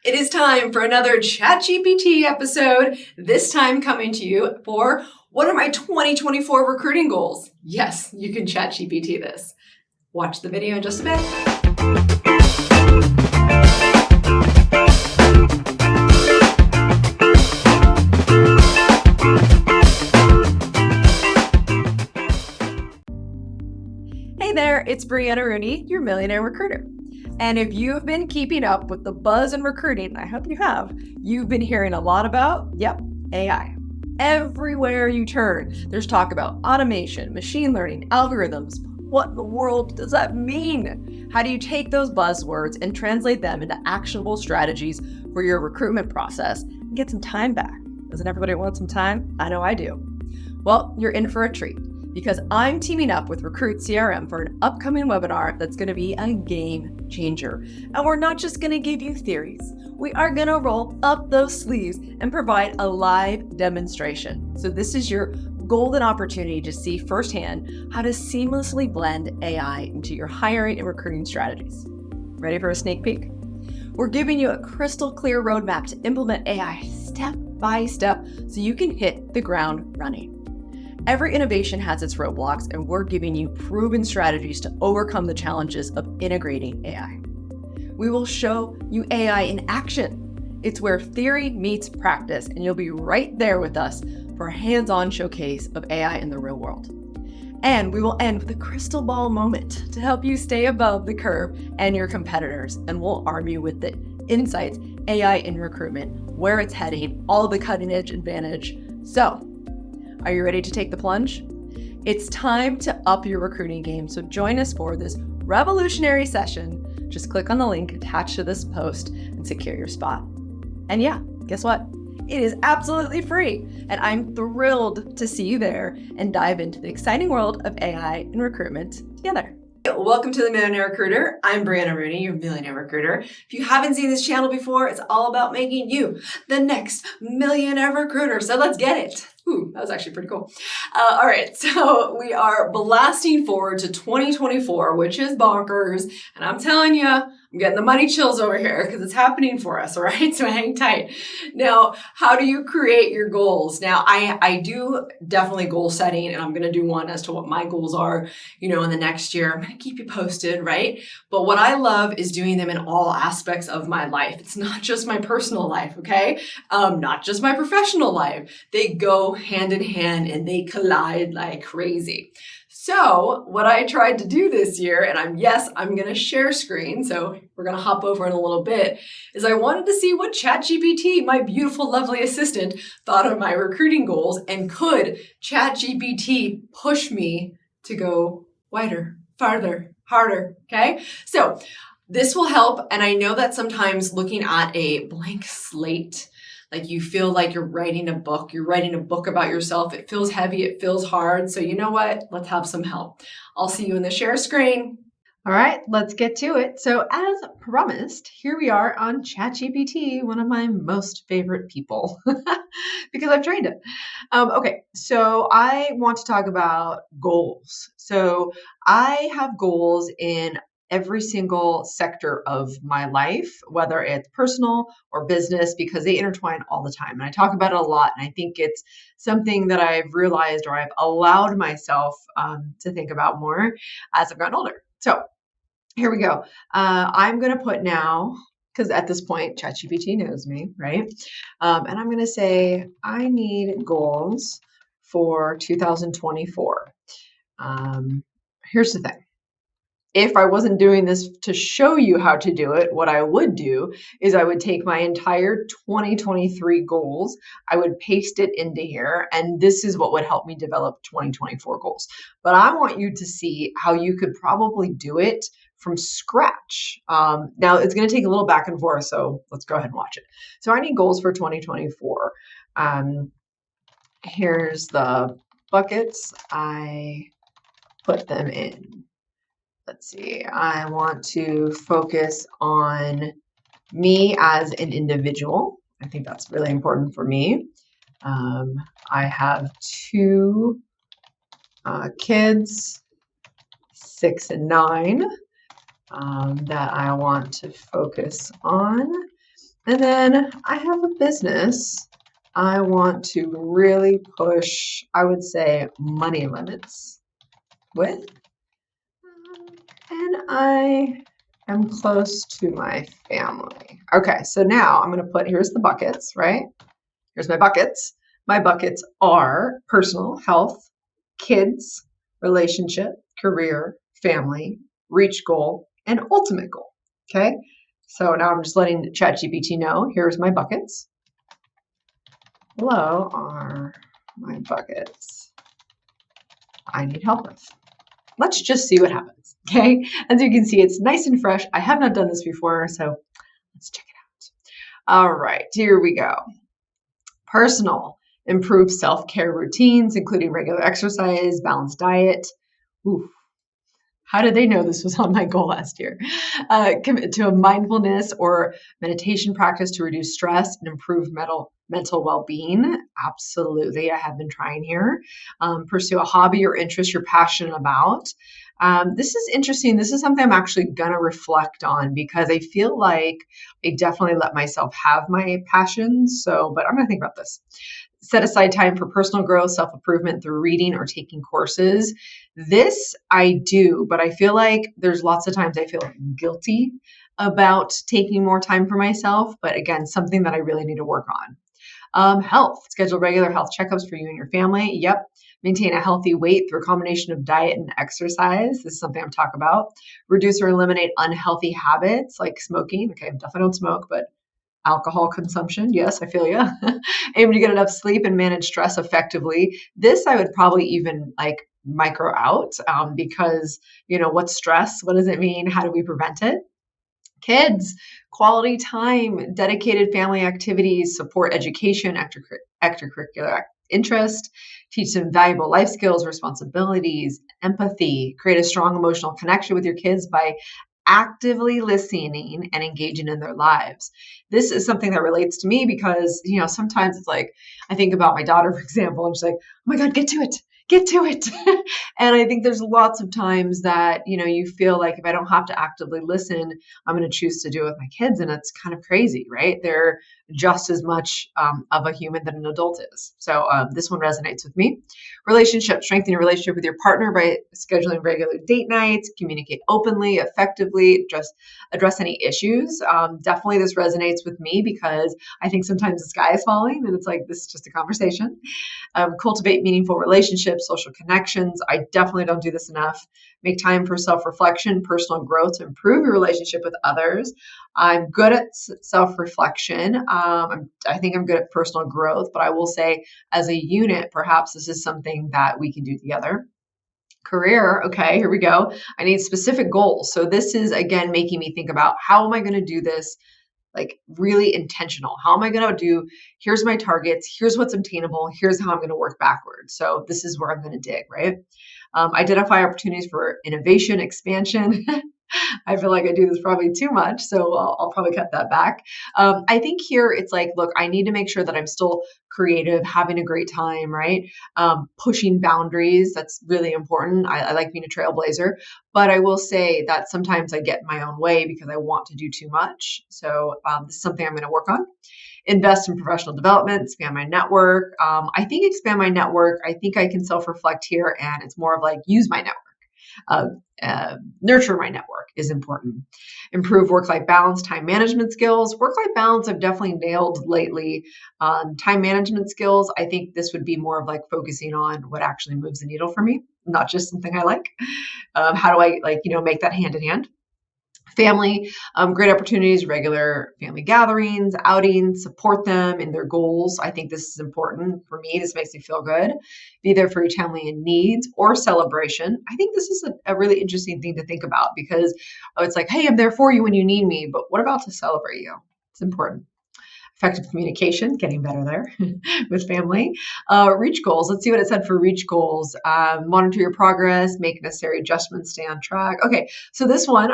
It is time for another ChatGPT episode, this time coming to you for what are my 2024 recruiting goals? Yes, you can ChatGPT this. Watch the video in just a bit. Hey there, it's Brianna Rooney, your Millionaire Recruiter. And if you have been keeping up with the buzz in recruiting, I hope you have, you've been hearing a lot about, AI. Everywhere you turn, there's talk about automation, machine learning, algorithms. What in the world does that mean? How do you take those buzzwords and translate them into actionable strategies for your recruitment process and get some time back? Doesn't everybody want some time? I know I do. Well, you're in for a treat, because I'm teaming up with Recruit CRM for an upcoming webinar that's going to be a game changer. And we're not just going to give you theories. We are going to roll up those sleeves and provide a live demonstration. So this is your golden opportunity to see firsthand how to seamlessly blend AI into your hiring and recruiting strategies. Ready for a sneak peek? We're giving you a crystal clear roadmap to implement AI step by step so you can hit the ground running. Every innovation has its roadblocks, and we're giving you proven strategies to overcome the challenges of integrating AI. We will show you AI in action. It's where theory meets practice, and you'll be right there with us for a hands-on showcase of AI in the real world. And we will end with a crystal ball moment to help you stay above the curve and your competitors, and we'll arm you with the insights, AI in recruitment, where it's heading, all the cutting-edge advantage. So, are you ready to take the plunge? It's time to up your recruiting game, so join us for this revolutionary session. Just click on the link attached to this post and secure your spot. And yeah, guess what? It is absolutely free, and I'm thrilled to see you there and dive into the exciting world of AI and recruitment together. Welcome to the Millionaire Recruiter. I'm Brianna Rooney, your Millionaire Recruiter. If you haven't seen this channel before, it's all about making you the next Millionaire Recruiter. So let's get it. Ooh, that was actually pretty cool. All right, so we are blasting forward to 2024, which is bonkers. And I'm telling you, I'm getting the money chills over here because it's happening for us, all right? So hang tight. Now, how do you create your goals? Now, I do definitely goal setting, and I'm going to do one as to what my goals are, in the next year. I'm going to keep you posted, right? But what I love is doing them in all aspects of my life. It's not just my personal life, okay? Not just my professional life. They go hand in hand and they collide like crazy. So what I tried to do this year, and I'm going to share screen, so we're going to hop over in a little bit, is I wanted to see what ChatGPT, my beautiful, lovely assistant, thought of my recruiting goals, and could ChatGPT push me to go wider, farther, harder, okay? So this will help, and I know that sometimes looking at a blank slate, like you feel like you're writing a book about yourself. It feels heavy, it feels hard. So you know what? Let's have some help. I'll see you in the share screen. All right, let's get to it. So as promised, here we are on ChatGPT, one of my most favorite people because I've trained it. Okay, so I want to talk about goals. So I have goals in every single sector of my life, whether it's personal or business, because they intertwine all the time. And I talk about it a lot. And I think it's something that I've realized or I've allowed myself to think about more as I've gotten older. So here we go. I'm going to put now, because at this point, ChatGPT knows me, right? And I'm going to say, I need goals for 2024. Here's the thing. If I wasn't doing this to show you how to do it, what I would do is I would take my entire 2023 goals, I would paste it into here, and this is what would help me develop 2024 goals. But I want you to see how you could probably do it from scratch. Now, it's going to take a little back and forth, so let's go ahead and watch it. So I need goals for 2024. Here's the buckets. I put them in. Let's see, I want to focus on me as an individual. I think that's really important for me. I have two kids, 6 and 9, that I want to focus on. And then I have a business. I want to really push, I would say, money limits with. And I am close to my family. Okay, so now I'm going to put, here's the buckets, right? Here's my buckets. My buckets are personal, health, kids, relationship, career, family, reach goal, and ultimate goal. Okay, so now I'm just letting ChatGPT know here's my buckets. Below are my buckets I need help with. Let's just see what happens. Okay, as you can see, it's nice and fresh. I have not done this before, so let's check it out. All right, here we go. Personal, improve self-care routines, including regular exercise, balanced diet. Ooh, how did they know this was on my goal last year? Commit to a mindfulness or meditation practice to reduce stress and improve mental well-being. Absolutely, I have been trying here. Pursue a hobby or interest you're passionate about. This is interesting. This is something I'm actually gonna reflect on because I feel like I definitely let myself have my passions. But I'm gonna think about this. Set aside time for personal growth, self improvement through reading or taking courses. This I do, but I feel like there's lots of times I feel guilty about taking more time for myself. But again, something that I really need to work on. Health, schedule regular health checkups for you and your family. Yep. Maintain a healthy weight through a combination of diet and exercise. This is something I'm talking about. Reduce or eliminate unhealthy habits like smoking. Okay, I definitely don't smoke, but alcohol consumption. Yes, I feel you. Aim to get enough sleep and manage stress effectively. This I would probably even like micro out because, what's stress? What does it mean? How do we prevent it? Kids, quality time, dedicated family activities, support education, extracurricular interest, teach them valuable life skills, responsibilities, empathy, create a strong emotional connection with your kids by actively listening and engaging in their lives. This is something that relates to me because, sometimes it's like I think about my daughter, for example, and she's like, oh my God, get to it. Get to it. And I think there's lots of times that, you feel like if I don't have to actively listen, I'm going to choose to do it with my kids. And it's kind of crazy, right? They're just as much of a human than an adult is. So this one resonates with me. Relationship, strengthen your relationship with your partner by scheduling regular date nights, communicate openly, effectively, address any issues. Definitely this resonates with me because I think sometimes the sky is falling and it's like, this is just a conversation. Cultivate meaningful relationships, social connections. I definitely don't do this enough. Make time for self-reflection, personal growth to improve your relationship with others. I'm good at self-reflection. I think I'm good at personal growth, but I will say as a unit, perhaps this is something that we can do together. Career, okay, here we go. I need specific goals. So this is, again, making me think about how am I going to do this like really intentional. How am I going to do? Here's my targets. Here's what's obtainable. Here's how I'm going to work backwards. So this is where I'm going to dig, right? Identify opportunities for innovation, expansion. I feel like I do this probably too much, so I'll probably cut that back. I think here it's like, look, I need to make sure that I'm still creative, having a great time, right? Pushing boundaries, that's really important. I like being a trailblazer, but I will say that sometimes I get in my own way because I want to do too much. So this is something I'm going to work on. Invest in professional development, expand my network. I think expand my network. I think I can self-reflect here, and it's more of like use my network. Nurture my network is important. Improve work-life balance, time management skills. Work-life balance I've definitely nailed lately. Time management skills, I think this would be more of like focusing on what actually moves the needle for me, not just something I like. How do I make that hand in hand? Family, great opportunities, regular family gatherings, outings, support them in their goals. I think this is important for me. This makes me feel good. Be there for your family in needs or celebration. I think this is a really interesting thing to think about because it's like, hey, I'm there for you when you need me, but what about to celebrate you? It's important. effective communication, getting better there with family. Reach goals. Let's see what it said for reach goals. Monitor your progress, make necessary adjustments, stay on track. Okay, so this one,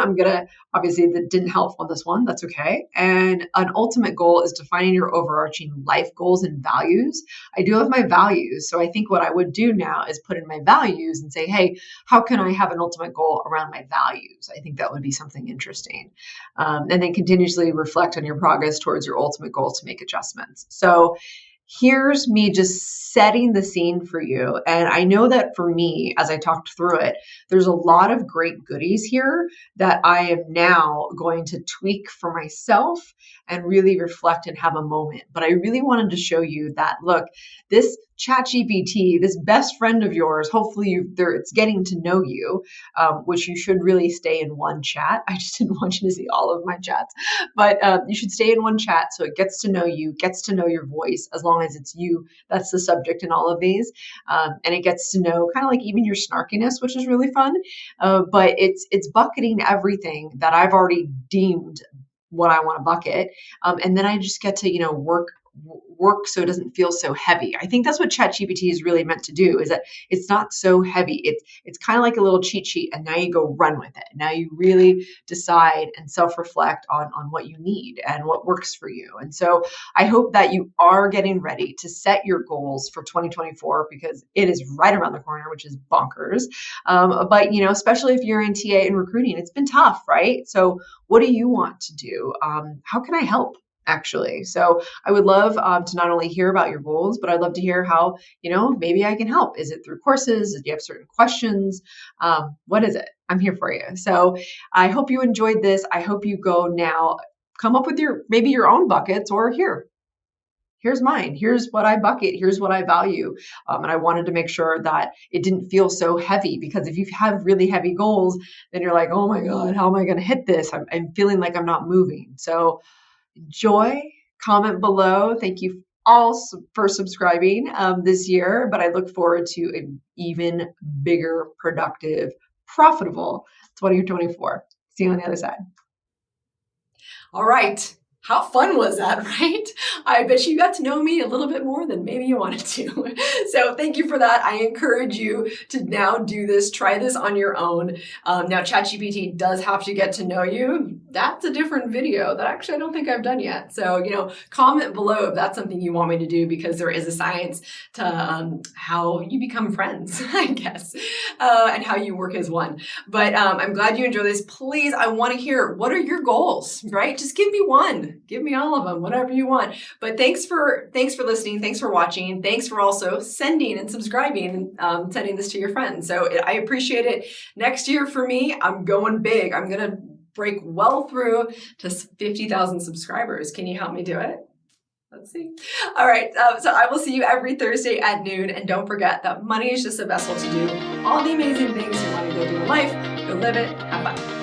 obviously that didn't help on this one. That's okay. And an ultimate goal is defining your overarching life goals and values. I do have my values. So I think what I would do now is put in my values and say, hey, how can I have an ultimate goal around my values? I think that would be something interesting. And then continuously reflect on your progress towards your ultimate goal to make adjustments. So here's me just setting the scene for you. And I know that for me, as I talked through it, there's a lot of great goodies here that I am now going to tweak for myself and really reflect and have a moment. But I really wanted to show you that, look, this ChatGPT, this best friend of yours, hopefully it's getting to know you, which you should really stay in one chat. I just didn't want you to see all of my chats, but you should stay in one chat so it gets to know you, gets to know your voice, as long as it's you. That's the subject in all of these. And it gets to know kind of like even your snarkiness, which is really fun. But it's bucketing everything that I've already deemed what I want to bucket. And then I just get to, work so it doesn't feel so heavy. I think that's what ChatGPT is really meant to do, is that it's not so heavy. It's kind of like a little cheat sheet, and now you go run with it. Now you really decide and self-reflect on what you need and what works for you. And so I hope that you are getting ready to set your goals for 2024, because it is right around the corner, which is bonkers. But especially if you're in TA and recruiting, it's been tough, right? So what do you want to do? How can I help? Actually. So I would love to not only hear about your goals, but I'd love to hear how, maybe I can help. Is it through courses? Do you have certain questions? What is it? I'm here for you. So I hope you enjoyed this. I hope you go now, come up with maybe your own buckets, or here's mine. Here's what I bucket. Here's what I value. And I wanted to make sure that it didn't feel so heavy, because if you have really heavy goals, then you're like, oh my God, how am I going to hit this? I'm feeling like I'm not moving. So enjoy, comment below. Thank you all for subscribing this year, but I look forward to an even bigger, productive, profitable 2024. See you on the other side. All right. How fun was that, right? I bet you got to know me a little bit more than maybe you wanted to. So thank you for that. I encourage you to now do this. Try this on your own. Now, ChatGPT does have to get to know you. That's a different video that actually I don't think I've done yet. So, comment below if that's something you want me to do, because there is a science to how you become friends, I guess, and how you work as one. But I'm glad you enjoyed this. Please, I want to hear, what are your goals, right? Just give me one. Give me all of them, whatever you want. But thanks for listening. Thanks for watching. Thanks for also sending and subscribing and sending this to your friends. So I appreciate it. Next year for me, I'm going big. I'm going to break well through to 50,000 subscribers. Can you help me do it? Let's see. All right. So I will see you every Thursday at noon. And don't forget that money is just a vessel to do all the amazing things you want to go do in life. Go live it. Have fun.